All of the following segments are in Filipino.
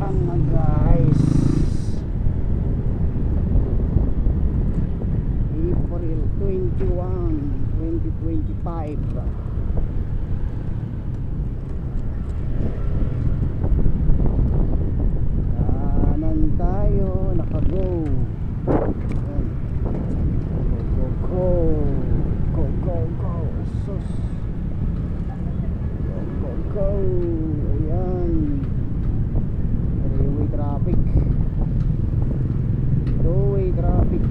mga guys. April 21, 2025. Kanan tayo, naka-go. Ayan. Go, go, go. Go, go, go. Sus. Go, go, go. Ayan. Three-way traffic. Two-way traffic.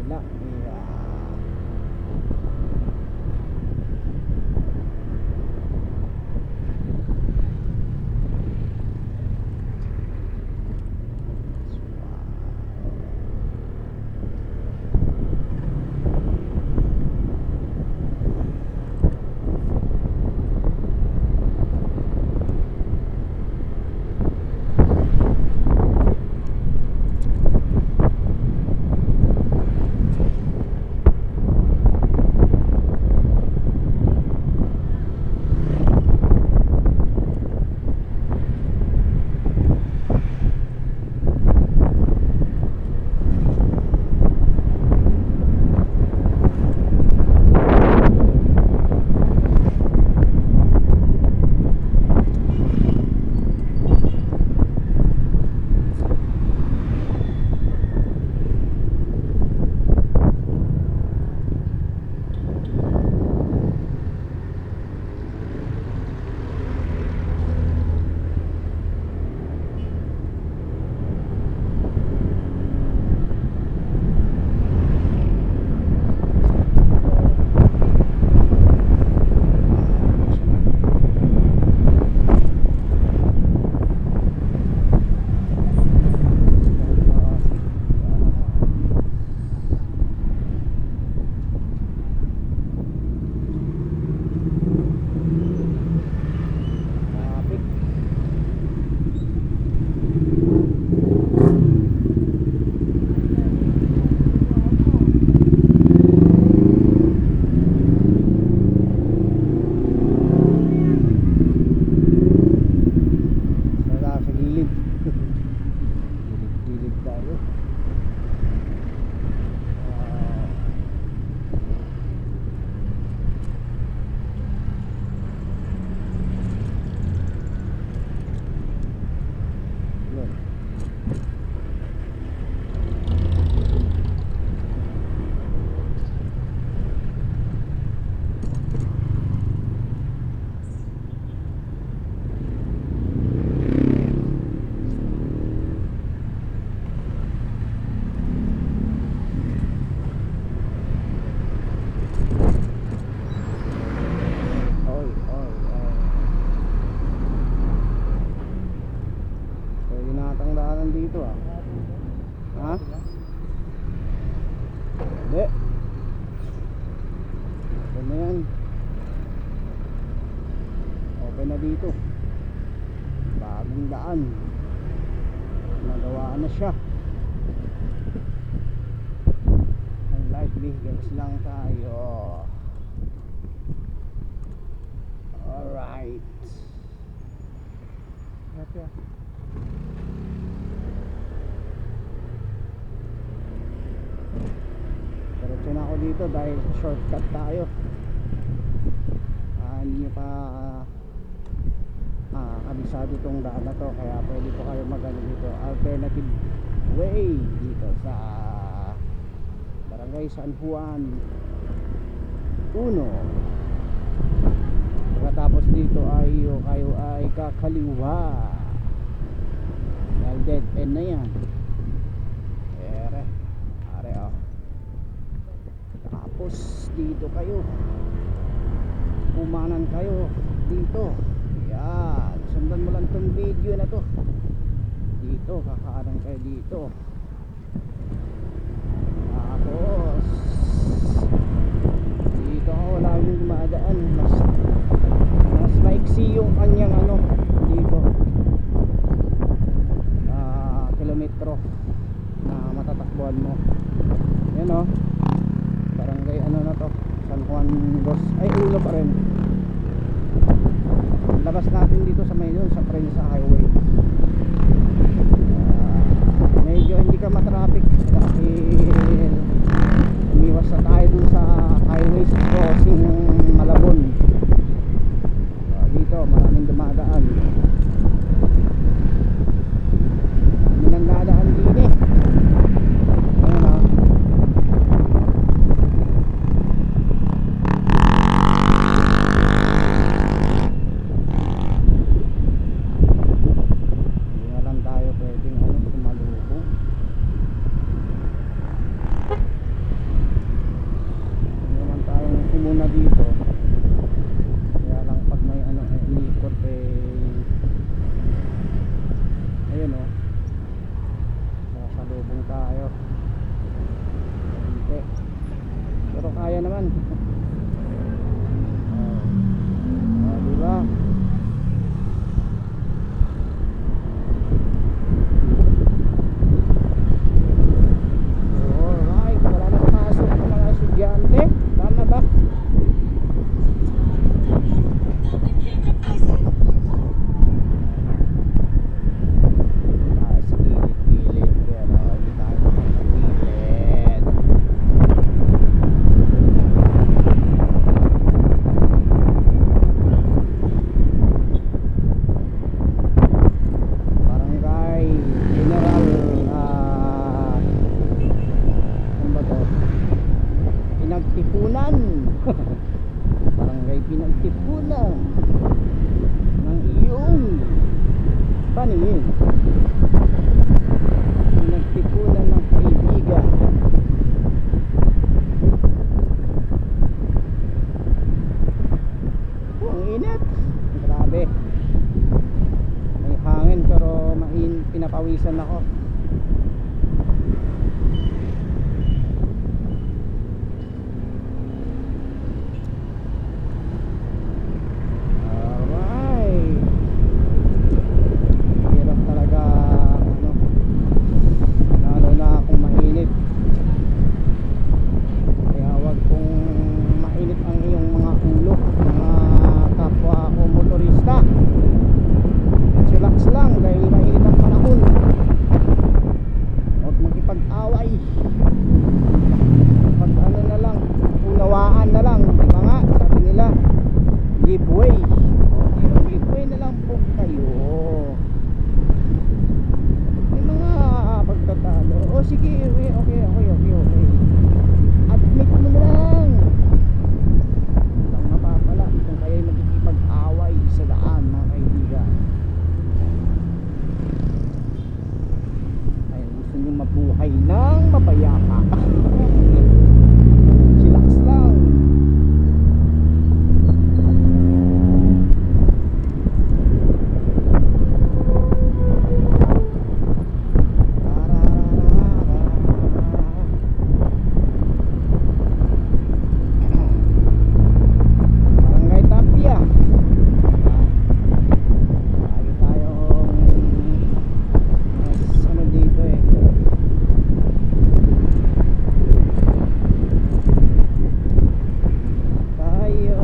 kabila. Yeah. Dito ah. Ha? Hindi. Open na yan. Open na dito. Bagong daan. Nagawaan na siya. Ang light vehicles lang tayo. Alright. Happy ah. Diretso na ako dito dahil shortcut tayo. Hindi nyo pa kabisado tong daan na to, kaya pwede po kayo magano dito, alternative way dito sa Barangay San Juan 1. Pagkatapos dito ay kayo ay kakaliwa dahil dead end na yan. Are tapos dito kayo umanan kayo dito. Yan, sundan mo lang tong video na to. Dito kakaanan kayo dito. Tapos dito ako laging dumadaan. Mas maiksi yung kanyang ano dito, kilometro na matatakbuhan mo. Yan o, barangay ano na to, San Juan Dos, ay ulo pa rin. Labas natin dito sa may yun, sa Prensa Highway. Medyo hindi ka matraffic dahil umiwas na tayo dun sa highway crossing Malabon. Dito maraming dumadaan. Maraming dadaan din eh. Ayan o. Hindi na lang tayo pwedeng sumalubong. naman. Diba? Alright, wala na pasok ng mga estudyante. Tama ba? Sa gilid-gilid, pero hindi tayo makakagilid. Barangay General, ano ba to? Pinagtipunan. Barangay Pinagtipunan ng iyong paningin. Pinagtipunan ng kaibigan. Ang init, grabe. May hangin pero pinapawisan ako. Alright, hirap talaga, ano, lalo na kung mainit. Kaya wag kung mainit ang iyong mga ulo, mga kapwa ko motorista. Chillax lang dahil mainit ang panahon. Huwag makipag-away. Pag ano na lang, unawaan na lang, di ba nga, sabi nila, giveaway. Giveaway na lang po kayo. May mga pagtatalo. O sige, okay. Admit mo na lang. Lang mapapala kung kayo'y magkikipag-away sa daan, mga kaibigan. Ay, gusto nyo mabuhay ng mapayapa. Chillax lang. Barangay Tapia. Lagi tayong ano dito eh. Tayo.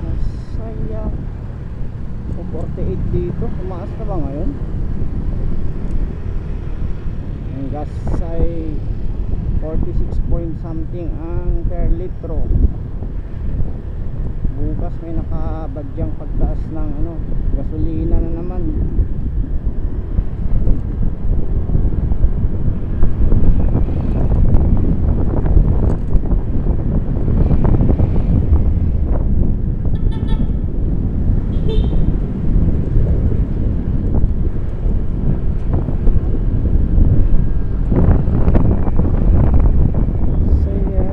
Masaya. 48 dito. Tumaas na ba ngayon? Ang gas ay 46 point something ang per litro. Bukas may nakabadyang pagtaas ng ano, gasolina na naman. Saya.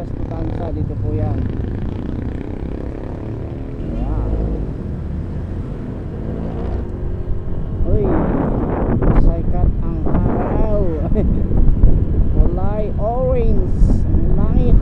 Trias to Tansa, dito po yan. Ayan. Uy, sikat ang araw. Kulay orange ang langit.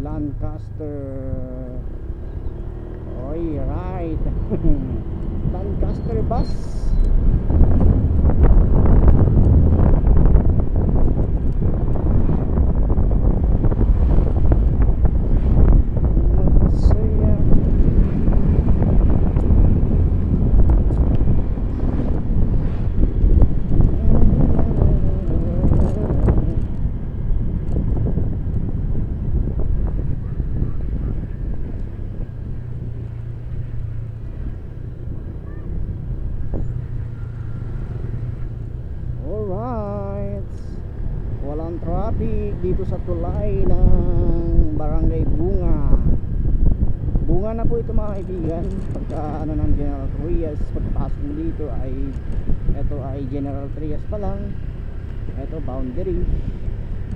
Lancaster. Oy, right. Lancaster bus. Magsaya. Walang traffic dito sa tulay ng Barangay Bunga. Bunga na po ito mga kaibigan. Pagka ano ng General Trias, pagpasok mo dito ay ito ay General Trias pa lang. Ito boundary.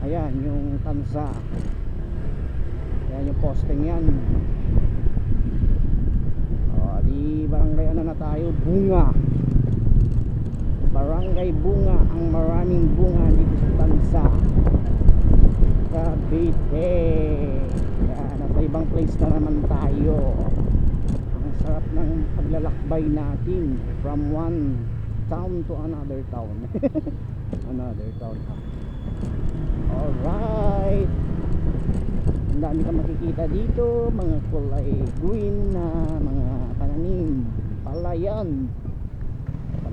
Ayan yung Tansa. Ayan yung posting yan. O di barangay ano na tayo, Bunga. Barangay Bunga, ang maraming bunga dito sa Tansa, Cavite. Yan, nasa ibang place na naman tayo. Ang sarap ng paglalakbay natin from one town to another town. Another town. Alright, ang dami kang makikita dito, mga kulay green na mga pananim, palayan.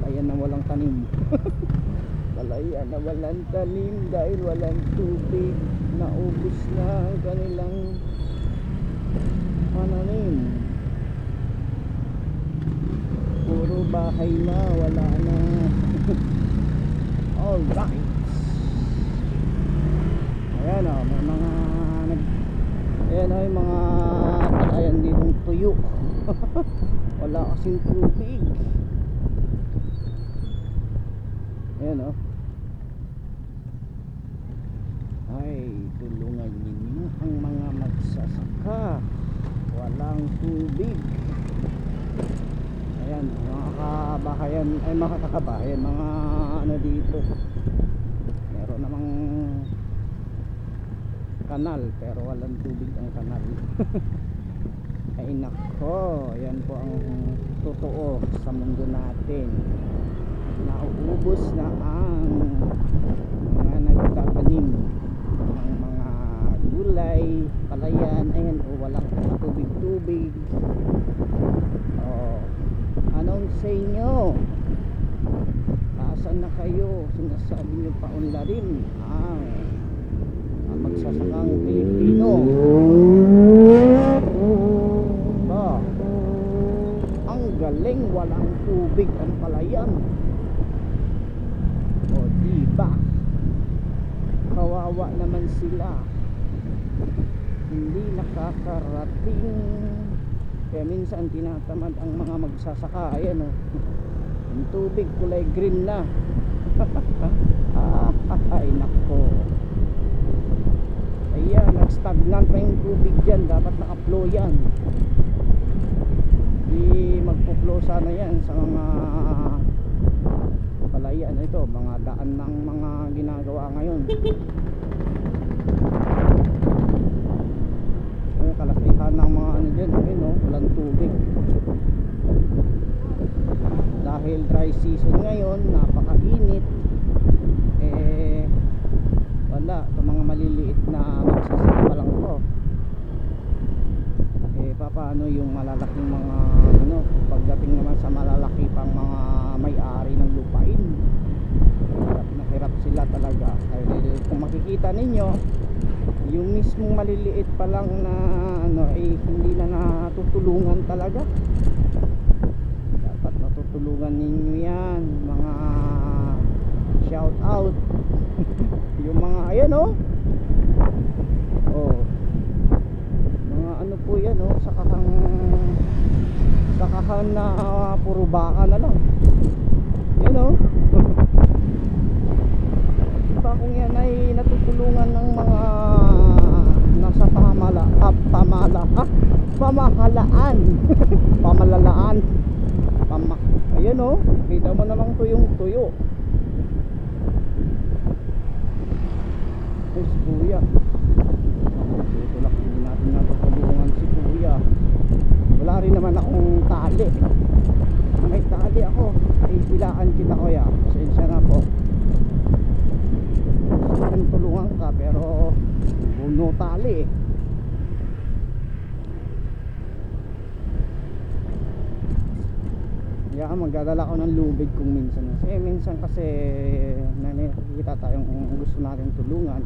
Palayan na walang tanim. Palayan na walang tanim dahil walang tubig. Naubos na ang kanilang pananim. Puro bahay na, wala na. Alright. Ayan o, may mga ayan o, yung mga palayan ditong tuyo. Wala kasing tubig. Ayan o. Ay, tulungan ninyo ang mga magsasaka. Walang tubig. Ayan, mga kabahayan, ay mga kakabahayan, mga ano dito. Meron namang kanal, pero walang tubig ang kanal. Ay nako, yan po ang totoo sa mundo natin. Nauubos na ang mga nagtatanim ng mga gulay, palayan, ayan o, walang tubig-tubig. O, anong sa inyo? Asan na kayo? Sinasabi nyo paunlarin ang magsasakang Pilipino. Ba, ang galing, walang tubig ang palayan. O diba, kawawa naman sila, hindi nakakarating. Kaya minsan tinatamad ang mga magsasaka. Ayan o, yung tubig kulay green na. Ay nako, ayan, nag-stagnant pa yung tubig dyan. Dapat naka-flow yan. Di magpo-flow sana yan sa mga palayan. Ito, mga daan ng mga ginagawa ngayon. Ay, kalakihan ng mga ano dyan. Ayun o, walang tubig. Dahil dry season ngayon, napakainit. Eh, wala. Ito mga maliliit na magsasaka pa lang to. paano yung malalaking mga ano, pagdating naman sa malalaki pang mga may-ari ng lupain, hirap na hirap sila talaga. Dahil kung makikita ninyo, yung mismong maliliit pa lang na ano ay hindi na natutulungan talaga. Dapat natutulungan ninyo yan, mga shout out. Yung mga ayan oh, mga ano po yan oh, sakahan na puro baka na lang yan oh. Diba kung yan ay natutulungan ng mga nasa pamahalaan pamalalaan ayan oh, kita mo namang tuyong tuyo. Ay si kuya, tutulak, hindi natin natutulungan si kuya. Wala rin naman akong tali. Kung may tali ako ay hilaan kita kuya, pasensya na po. Gusto tulungan ka pero no tali eh. Kaya magdadala ko ng lubid kung minsan kasi nakikita tayong gusto natin tulungan.